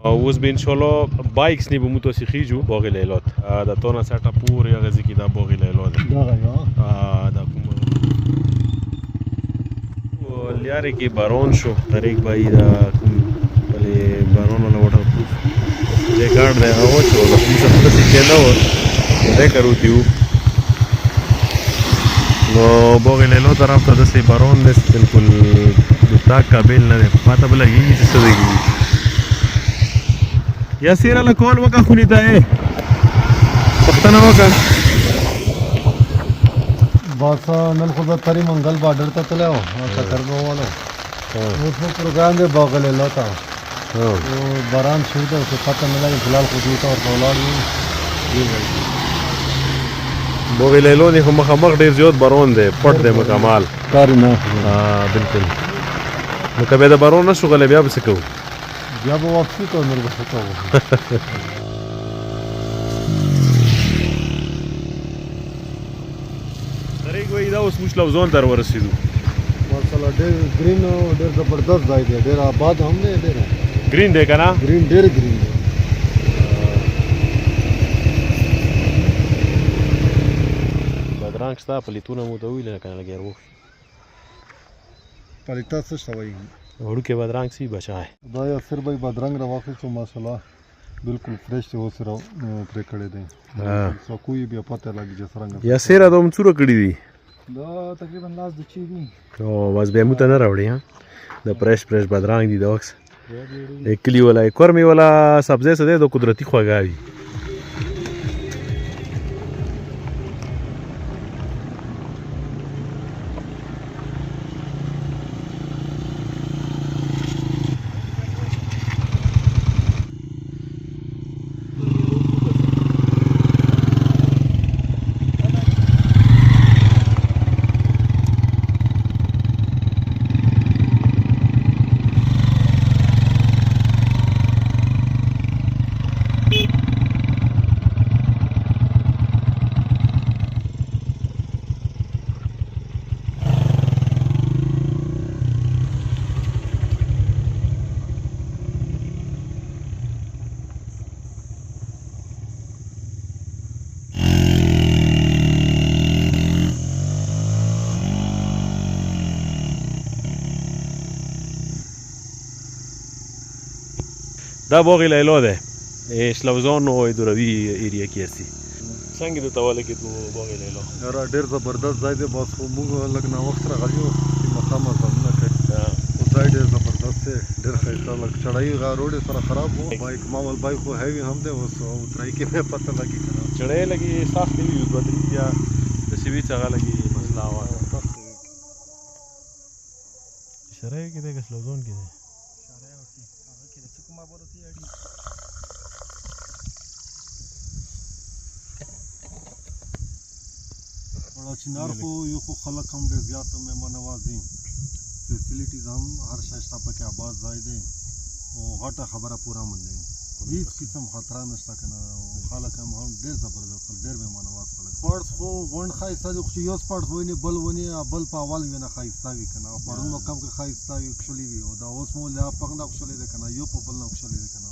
اوس به انشاءالله بایکس نی به مو تاسې خیجو باغ لیلات د تونه سټه پورې هغه ځای کې دا باغ لیلات دی دا کوم لیارې کې باران شو طریق بایی دا کوم بلې بارانونه واټر پروف دی ګاډ دی هغه وچو د کوم څه داسې کې نه وه دی کروتی وو نو باغ لیلات طرف ته داسې باران دی بلکل د تاک قابل نه دی پته به لګېږي چې څه دی یا سیره له کول وکړه خونې ته یې پوښتنه وکړه بس نن خو به تری منګل بارډر ته تللی وم چکر به وواله اوس مو پروګرام دی باغ لیلات ته باران شروع دی اوس پته نه لګي فلحال خو دوی ته ورته ولاړ یو باغ لیلات خو مخامخ ډېر زیات باران دی پټ دی مکمل کار نه بلکل نو که بیا د باران نه شو غلی بیا به څه کوو بیا به واپسي کوو نور به څه کوو طریق وایي دا اوس موږ لوزان ته ورسېدو ماشاءالله ډېر ګرین او ډېر زبردست ځای دی ډېر آباد هم دی ډېر ګرین دی که نه ګرین ډېر ګرین دی بادرنګ شته پلیتونه مو ته وویل که نه لږ وښي پلیته څه شته وایي وړوکی بادرنګ سی بچای دا یاسر بھائی بادرنګ راواخیستو ماشاءالله بالکل فرش دی اوس پرې کړی دی سکوی بیا پته لګي چې څرنګه یاسر دا مڅوره کړی دی دا تقریبا لاس د چی دی او بس بیا مو ته نه راوړي ها د فرش بادرنګ دی دا وکس کلی ولا کورمي ولا سبزی څه دی د قدرتي خواږه دا باغ لیلا ده شلوزان و دوروی ایریا کې هستي څنګه د تواله کې تو باغ لیلا را ډېر زبردست ځای دی بس خو موږ لږ ناوخت راغلي وو چې مخامخ ځایونه کوي خو ځای ډېر زبردست دی ډېر ښایسته لږ چړۍ روډ سره خراب و بایک ماول بایک خو هیوي هم دی اوس اترای کې مې پته لګي که نه چړۍ لګي سختې وي دوه درې بیا داسې وي چې هغه لګي مسله وه شرای کې دی که شلوزان کې دی چنار خو یو خو خلک هم ډېر زیات مهمان نوازي فیسیلیټیز هم هر شی شته پکې آباد ځای دی او غټه خبره پوره منډی هېڅ قسم خطره نشته که نه خلک هم ډېر زبردست ډېر مهمان نواز خلک سپاټس خو غونډ ښایسته دی خو چې یو سپاټس ونی بل ونی بل په اول وي نه ښایسته وي که نه پرون مقام کې ښایسته وي ښکلي وي او دا اوس مو دا پغ نه ښکلی دی که نه یو په بل نه ښکلی دی که نه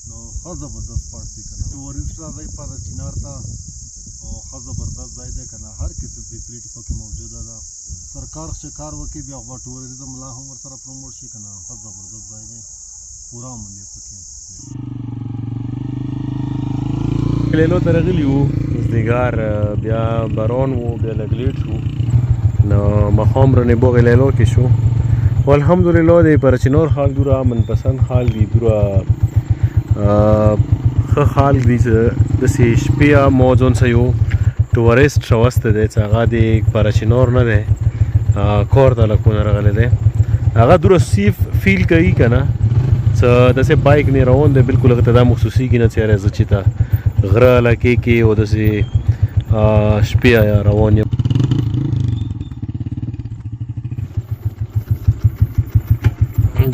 نو ښه زبردست سپاټس دی که نه ټورسټ راځئ پته چنار ته او ښه زبردست ځای دی که نه هر قسم فیسیلیټي پکې موجوده ده سرکار چې کار وکړي بیا به ټوریزم لا هم ورسره پروموټ شي که نه ښه زبردست ځای دی پوره امن دی پکې لیلو ته راغلي وو مازدیګر بیا باران و بیا لږ لیټ شو نو ماښام رانې باغ لیلو کې شو و الحمدلله د پرچینور حال دوره منپسند حال دی دوره ښه حال دی چې داسې شپې ما ځان څه یو ټورسټ راوستی دی چې هغه د پرچینور نه دی کار ته لکونه راغلی دی هغه دوره سیف فیل کوي که نه څه داسې بایک نه روان دی بلکل هغه ته دا محسوسېږي نه چې یاره زه چې ته غره علاقې کې او داسې شپې روان یم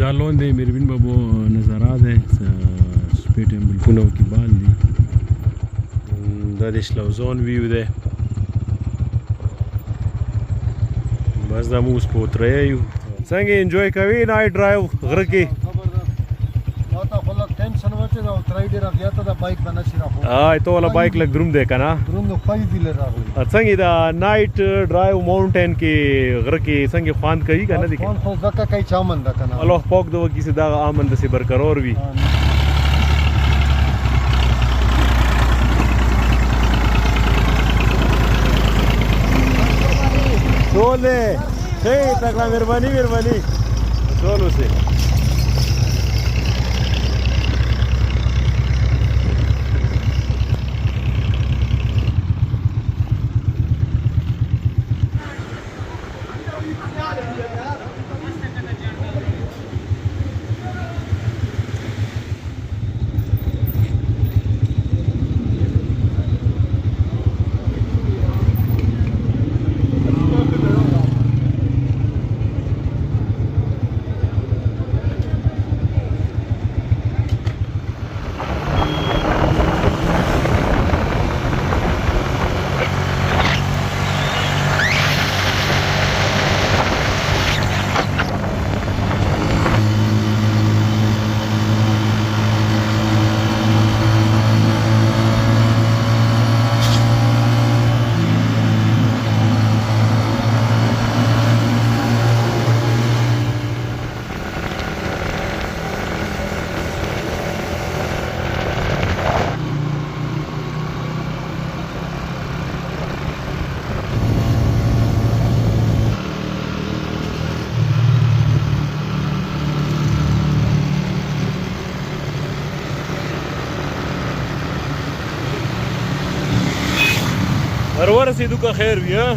دا لاندې میربین بابا نظاره دی شپې ټایم بلفونه ورکې بال دي دا د شلوزان ویو دی بس دا موږ اوس په اتریه یو څنګه انجوی کوي نایټ ډرایو غره کې زبردست ما ته خو لږ شنو چې دا ترای ډیر زیاته دا بایک باندې شي راخو ته ولا بایک لګ دروم دی کنه درونو پای دی لراغلی څنګه دا نایټ ډرایو ماونټین کې غره کې څنګه خوان کوي کنه دي خوان خو زکه کوي چامن دا کنه الله پاک دو کی سے دا امن د سے برقرار وي سولے تکلا مهرباني سولو سے ورسېدو که خیر وي